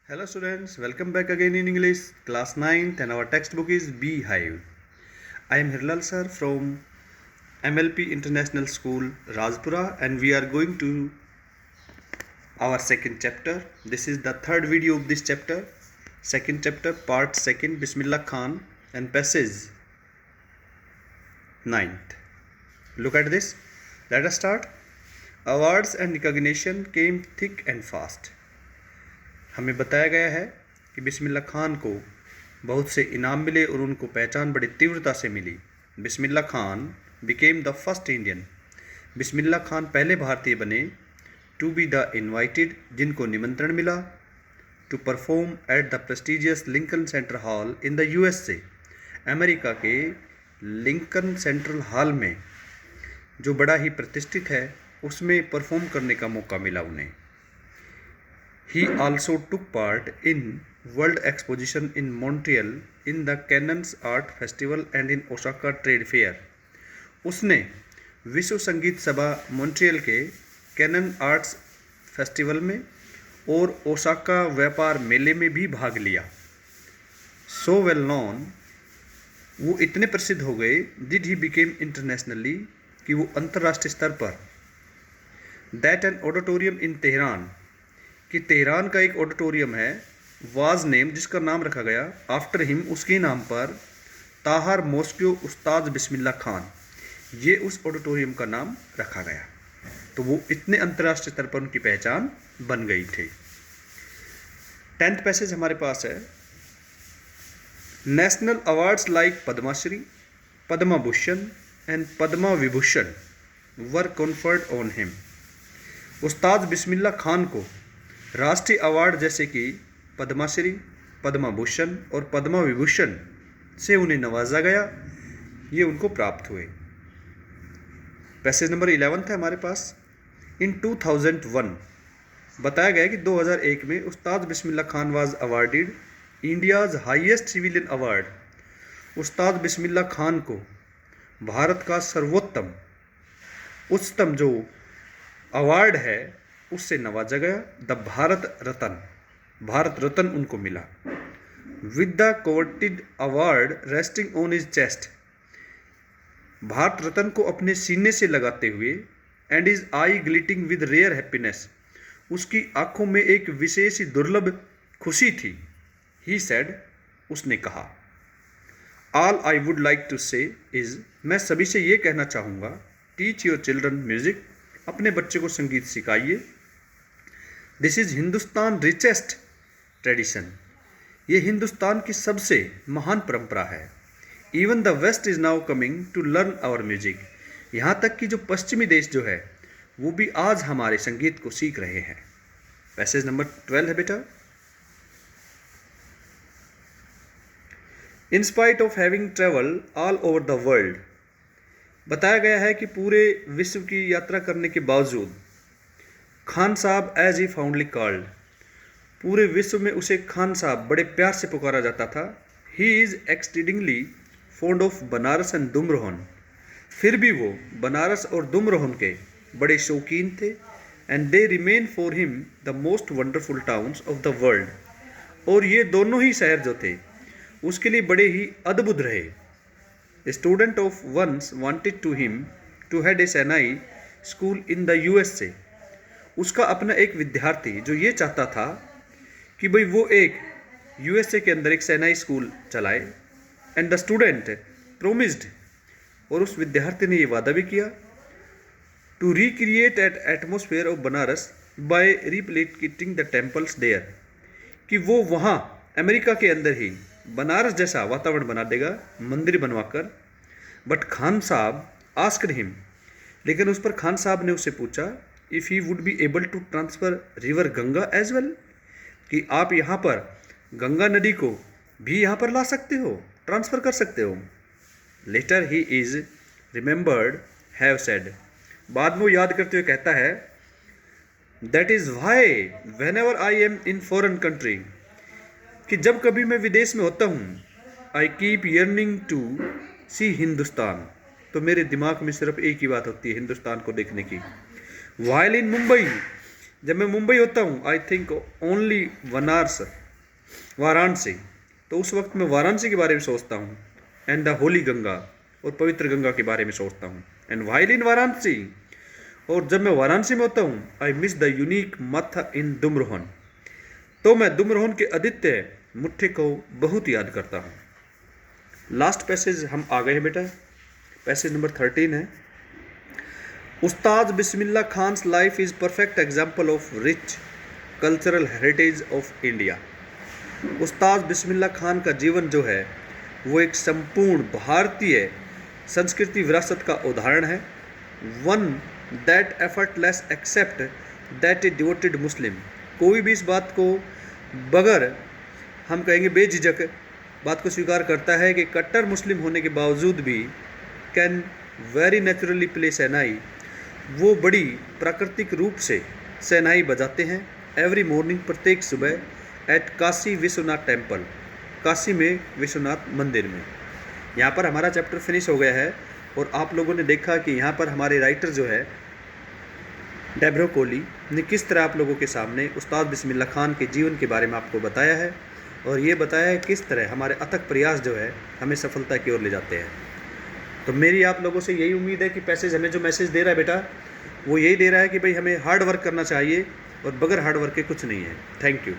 Hello students, welcome back again in English, class 9th, and our textbook is Beehive. I am Hirlal sir from MLP International School, Rajpura, and we are going to our second chapter. This is the third video of this chapter. Second chapter, part second, Bismillah Khan, and passage 9th. Look at this. Let us start. Awards and recognition came thick and fast. हमें बताया गया है कि बिस्मिल्लाह खान को बहुत से इनाम मिले और उनको पहचान बड़ी तीव्रता से मिली. Bismillah Khan became the first Indian. Bismillah Khan पहले भारतीय बने. टू बी द इनवाइटेड, जिनको निमंत्रण मिला. To perform at the prestigious Lincoln center hall in the USA. America के लिंकन सेंट्रल हॉल में, जो बड़ा ही प्रतिष्ठित है, उसमें परफॉर्म करने का मौका मिला उन्हें. He also took part in World Exposition in Montreal, in the Cannons Art Festival and in Osaka Trade Fair. उसने विश्व संगीत सभा मॉन्ट्रियल के कैनन आर्ट्स फेस्टिवल में और ओसाका व्यापार मेले में भी भाग लिया. So well known, वो इतने प्रसिद्ध हो गए, did he became internationally, कि वो अंतर्राष्ट्रीय स्तर पर. That an auditorium in Tehran, कि तेहरान का एक ऑडिटोरियम है, वाज नेम, जिसका नाम रखा गया आफ्टर हिम, उसके नाम पर, ताहर मॉस्को उस्ताद बिस्मिल्लाह खान. ये उस ऑडिटोरियम का नाम रखा गया. तो वो इतने अंतर्राष्ट्रीय स्तर पर उनकी पहचान बन गई थी. 10th पैसेज हमारे पास है. National awards like Padma Shri, Padma Bhushan and Padma Vibhushan were conferred on him. उस्ताद बिस्मिल्लाह खान को राष्ट्रीय अवार्ड जैसे कि पद्माश्री, पद्मा भूषण और पद्मा विभूषण से उन्हें नवाजा गया. ये उनको प्राप्त हुए. पैसेज नंबर 11 है हमारे पास. इन 2001 बताया गया कि 2001 में Ustad Bismillah Khan was awarded India's highest civilian award. Ustad Bismillah Khan को भारत का सर्वोत्तम, उच्चतम जो अवार्ड है, उससे नवाजा गया. द भारत रत्न, भारत रत्न उनको मिला. With the coveted award resting on his chest, Bharat Ratna को अपने सीने से लगाते हुए, and his eye glittering with rare happiness, उसकी आंखों में एक विशेष ही दुर्लभ खुशी थी. ही सेड, उसने कहा. All I would like to say is, मैं सभी से ये कहना चाहूँगा, टीच योर चिल्ड्रन म्यूजिक, अपने बच्चे को संगीत सिखाइए. This is Hindustan richest tradition, ये हिंदुस्तान की सबसे महान परंपरा है. Even the west is now coming to learn our music, यहाँ तक कि जो पश्चिमी देश जो है, वो भी आज हमारे संगीत को सीख रहे हैं. पैसेज नंबर 12 है बेटा. In spite of having travel all over the world, बताया गया है कि पूरे विश्व की यात्रा करने के बावजूद खान साहब एज ही फाउंडली कॉल्ड, पूरे विश्व में उसे खान साहब बड़े प्यार से पुकारा जाता था. He is exceedingly fond of Banaras and Dumraon, फिर भी वो बनारस और दुमरोहन के बड़े शौकीन थे. And they remain for him the most wonderful towns of the world, और ये दोनों ही शहर जो थे उसके लिए बड़े ही अद्भुत रहे. Student of once wanted to him to head a shehnai school in the USA, उसका अपना एक विद्यार्थी जो ये चाहता था कि भाई वो एक यूएसए के अंदर एक सेनाई स्कूल चलाए. एंड द स्टूडेंट प्रोमिस्ड, और उस विद्यार्थी ने ये वादा भी किया, to recreate at atmosphere of Banaras by replicating the temples there, कि वो वहाँ अमेरिका के अंदर ही बनारस जैसा वातावरण बना देगा, मंदिर बनवाकर. बट खान साहब आस्क्ड हिम, लेकिन उस पर खान साहब ने उससे पूछा, if he would be able to transfer river Ganga as well, कि आप यहाँ पर गंगा नदी को भी यहाँ पर ला सकते हो, ट्रांसफ़र कर सकते हो. Later he is remembered have said, बाद में वो याद करते हुए कहता है, that is why whenever I am in foreign country, कि जब कभी मैं विदेश में होता हूँ, I keep yearning to see Hindustan, तो मेरे दिमाग में सिर्फ एक ही बात होती है, हिंदुस्तान को देखने की. वाइल इन मुंबई, जब मैं मुंबई होता हूँ आई थिंक ओनली वाराणसी, तो उस वक्त मैं वाराणसी के बारे में सोचता हूँ एंड द होली गंगा, और पवित्र गंगा के बारे में सोचता हूँ। एंड वाइल इन वाराणसी, और जब मैं वाराणसी में होता हूँ आई मिस द यूनिक मथ इन दुमरोहन, तो मैं दुमरोहन के आदित्य मुट्ठे को बहुत याद करता हूँ। लास्ट पैसेज हम आ गए हैं बेटा, पैसेज नंबर 13 है। Ustad Bismillah Khan's life is perfect example of rich cultural heritage of India. Ustad Bismillah Khan का जीवन जो है वो एक संपूर्ण भारतीय संस्कृति विरासत का उदाहरण है। One that effortless except that a devoted Muslim, कोई भी इस बात को बगैर हम कहेंगे बेझिझक बात को स्वीकार करता है कि कट्टर मुस्लिम होने के बावजूद भी कैन वेरी नेचुरली प्ले शहनाई, वो बड़ी प्राकृतिक रूप से शहनाई बजाते हैं एवरी मॉर्निंग, प्रत्येक सुबह एट काशी विश्वनाथ टेम्पल, काशी में विश्वनाथ मंदिर में। यहाँ पर हमारा चैप्टर फिनिश हो गया है और आप लोगों ने देखा कि यहाँ पर हमारे राइटर जो है डेब्रो कोहली ने किस तरह आप लोगों के सामने उस्ताद बिस्मिल्लाह खान के जीवन के बारे में आपको बताया है, और ये बताया है किस तरह हमारे अथक प्रयास जो है हमें सफलता की ओर ले जाते हैं। तो मेरी आप लोगों से यही उम्मीद है कि पैसेज हमें जो मैसेज दे रहा है बेटा वो यही दे रहा है कि भाई हमें हार्ड वर्क करना चाहिए और बगैर हार्ड वर्क के कुछ नहीं है। Thank you.